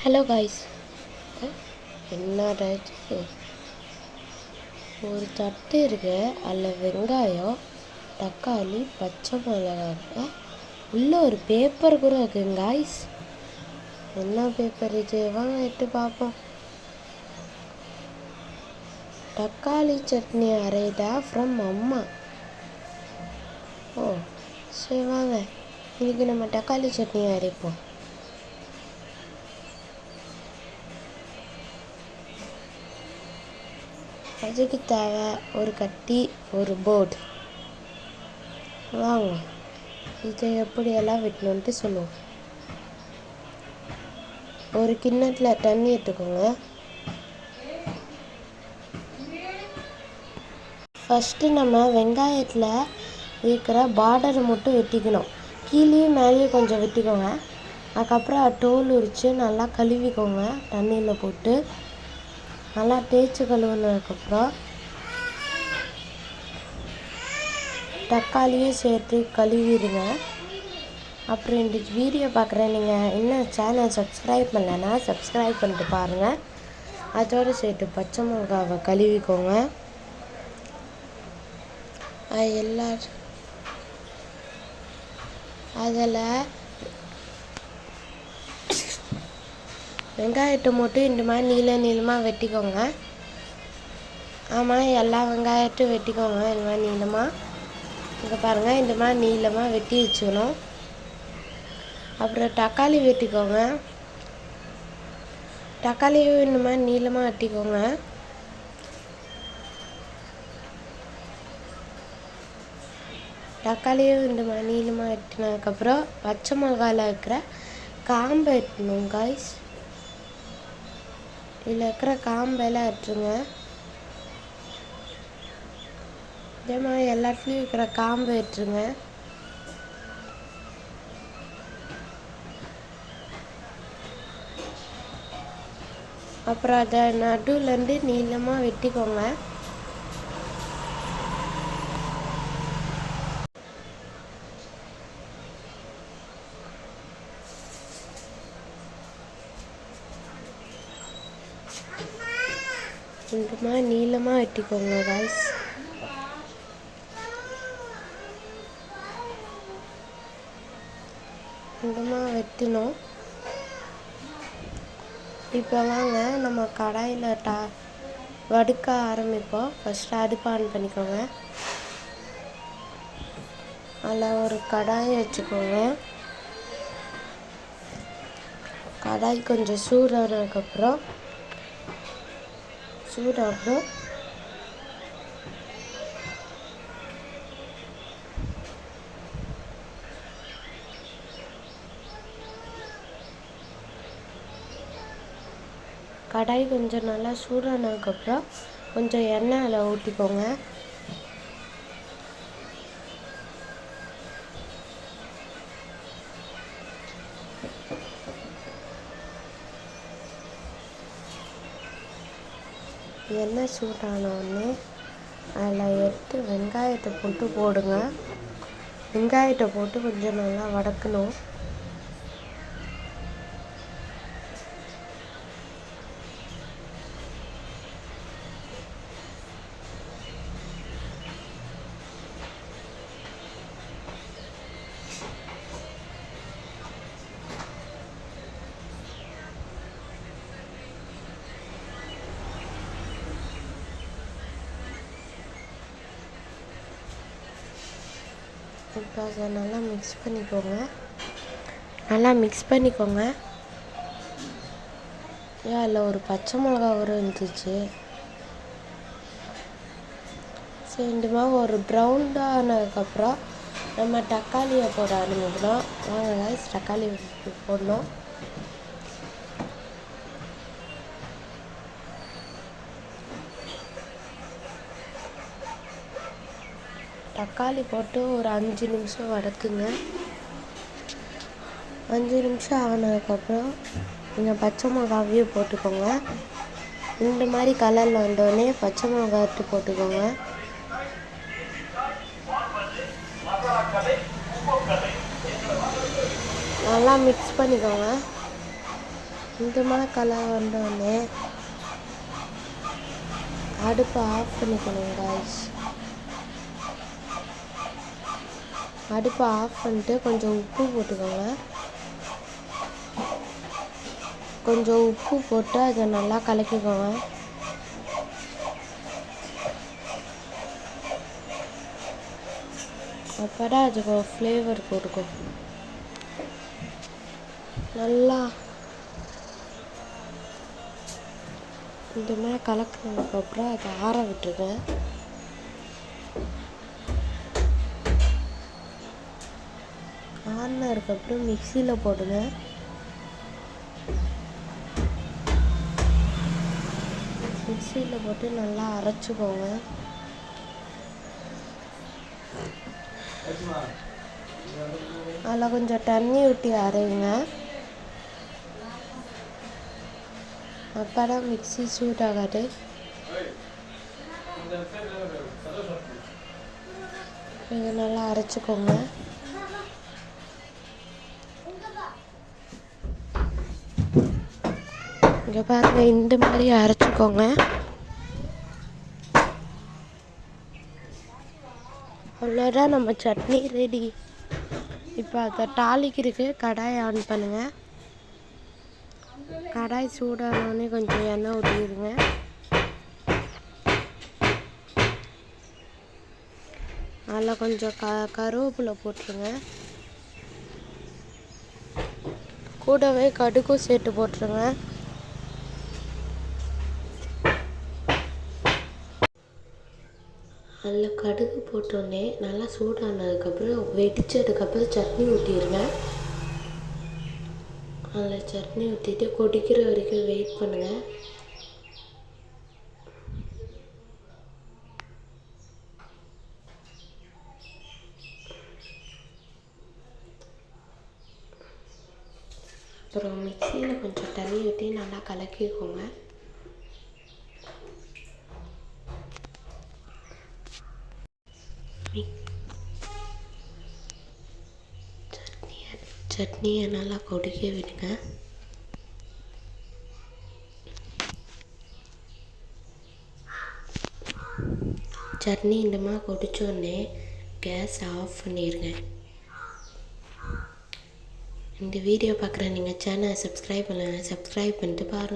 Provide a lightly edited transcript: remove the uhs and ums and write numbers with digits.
Hello guys, என்னடா இது? ஒரு தட்டு இருக்கு, அதில் வெங்காயம், தக்காளி, பச்சை மிளகாய், உள்ள ஒரு பேப்பர் கூட இருக்குங்க காய்ஸ். என்ன பேப்பர் இது? வாங்க எடுத்து பார்ப்போம். தக்காளி சட்னி அரைதா ஃப்ரம் அம்மா. ஓ சரி, வாங்க இன்னைக்கு நம்ம தக்காளி சட்னி அரைப்போம். அதுக்கு தேவை ஒரு கத்தி, ஒரு போர்டு. வாங்க இதை எப்படியெல்லாம் வெட்டணுன்ட்டு சொல்லுவோம். ஒரு கிண்ணத்தில் தண்ணி எடுத்துக்கோங்க. ஃபஸ்ட்டு நம்ம வெங்காயத்தில் இருக்கிற பார்டரை மட்டும் வெட்டிக்கணும். கீழேயும் மேலேயும் கொஞ்சம் வெட்டிக்கோங்க. அதுக்கப்புறம் தோல் உரித்து நல்லா கழுவிக்கோங்க. தண்ணியில் போட்டு நல்லா தேய்ச்சி கழுவுனதுக்கப்புறம் தக்காளியும் சேர்த்து கழுவிடுங்க. அப்புறம் இந்த வீடியோ பார்க்குறேன், நீங்கள் இன்னும் சேனல் சப்ஸ்கிரைப் பண்ணலைன்னா சப்ஸ்கிரைப் பண்ணிட்டு பாருங்கள். அதோடு சேர்த்து பச்சை மிளகாவை கழுவிக்கோங்க. அதில் வெங்காயத்தை மட்டும் இந்த மாதிரி நீளமாக வெட்டிக்கோங்க. ஆமாம், எல்லா வெங்காயத்தையும் வெட்டிக்கோங்க இந்த மாதிரி நீளமாக. இங்கே பாருங்கள், இந்த மாதிரி நீளமாக வெட்டி வச்சுக்கணும். அப்புறம் தக்காளி வெட்டிக்கோங்க. தக்காளியும் இந்த மாதிரி நீளமாக வெட்டிக்கோங்க. தக்காளியும் இந்த மாதிரி நீளமாக வெட்டினதுக்கப்புறம் பச்சை மிளகாயில் இருக்கிற காம்பை வெட்டணும் காய்ஸ். இதில் இருக்கிற காம்பெல்லாம் வெட்டுருங்க. இதே மாதிரி எல்லாத்துலேயும் இருக்கிற காம்பை வெட்டுருங்க. அப்புறம் அதை நடுவுலேருந்து நீளமாக வெட்டிக்கோங்க. இந்த மாதிரி நீளமாக வெட்டிக்கோங்க காய்ஸ். இந்த மாதிரி வெட்டணும். இப்போ வாங்க நம்ம கடாயில் வறுக்க ஆரம்பிப்போம். ஃபஸ்ட்டு அடுப்பு ஆன் பண்ணிக்கோங்க. அதில் ஒரு கடாயை வச்சுக்கோங்க. கடாய் கொஞ்சம் சூடானதுக்கப்புறம் கடாய் கொஞ்சம் நல்லா சூடானதுக்கப்புறம் கொஞ்சம் எண்ணெய் அதில் ஊற்றிக்கோங்க. எண்ணெய் சூடானோடனே அதில் எடுத்து வெங்காயத்தை போடுங்க. வெங்காயத்தை போட்டு கொஞ்சம் நல்லா வதக்கணும். இப்போ அதை நல்லா மிக்ஸ் பண்ணிக்கோங்க. அதில் ஒரு பச்சை மிளகா இருந்துச்சு. சரி, இந்த மாதிரி ஒரு ப்ரௌனானதுக்கப்புறம் நம்ம தக்காளியை போட ஆரம்பிக்கணும். வாங்க காய்ஸ், தக்காளி போடணும். தக்காளி போட்டு ஒரு 5 நிமிஷம் வதக்குங்க. 5 நிமிஷம் ஆனதுக்கப்புறம் நீங்கள் பச்சை மிளகாவையும் போட்டுக்கோங்க. இந்த மாதிரி கலரில் வந்தோடனே பச்சை மிளகா எடுத்து போட்டுக்கோங்க. நல்லா மிக்ஸ் பண்ணிக்கோங்க. இந்த மாதிரி கலர் வந்தோடனே அடுப்பை ஆஃப் பண்ணிக்கணும் காய்ஸ். அடுப்பை ஆஃப் பண்ணிட்டு கொஞ்சம் உப்பு போட்டுக்கோங்க. கொஞ்சம் உப்பு போட்டு அதை நல்லா கலக்கிக்கோங்க. அப்போதான் அதுக்கு ஒரு ஃப்ளேவர் கொடுக்கும். நல்லா இந்த மாதிரி கலக்கினதுக்கப்புறம் அதை ஆற விட்டுருங்க. ஆறினதுக்கப்புறம் மிக்சியில் போடுங்க. மிக்சியில் போட்டு நல்லா அரைச்சிக்கோங்க. அதில் கொஞ்சம் தண்ணி ஊற்றி அரைங்க. அப்போதான் மிக்ஸி சூடாகாது. இது நல்லா அரைச்சிக்கோங்க. இங்கே பாருங்க, இந்த மாதிரி அரைச்சிக்கோங்க. அவ்வளோதான், நம்ம சட்னி ரெடி. இப்போ அதை தாளிக்கிறதுக்கு கடாயை ஆன் பண்ணுங்கள். கடாய் சூடானோடனே கொஞ்சம் எண்ணெய் ஊற்றிடுங்க. அதில் கொஞ்சம் கருவேப்பிலை போட்டுருங்க. கூடவே கடுகும் சேர்த்து போட்டுருங்க. அதில் கடுகு போட்டோடனே நல்லா சூடானதுக்கப்புறம் வெடிச்சதுக்கப்புறம் சட்னி ஊற்றிடுங்க. அதில் சட்னி ஊற்றிட்டு கொதிக்கிற வரைக்கும் வெயிட் பண்ணுங்கள். அப்புறம் மிக்சியில் கொஞ்சம் தண்ணி ஊற்றி நல்லா கலக்கிக்கோங்க. சட்னியை நல்லா கொதிக்க விடுங்க. சட்னி இந்த மாதிரி கொதிச்சோடனே கேஸ் ஆஃப் பண்ணிடுங்க. இந்த வீடியோ பார்க்குற நீங்கள் சேனலை சப்ஸ்கிரைப் பண்ணுங்கள். சப்ஸ்கிரைப் பண்ணிட்டு பாருங்கள்.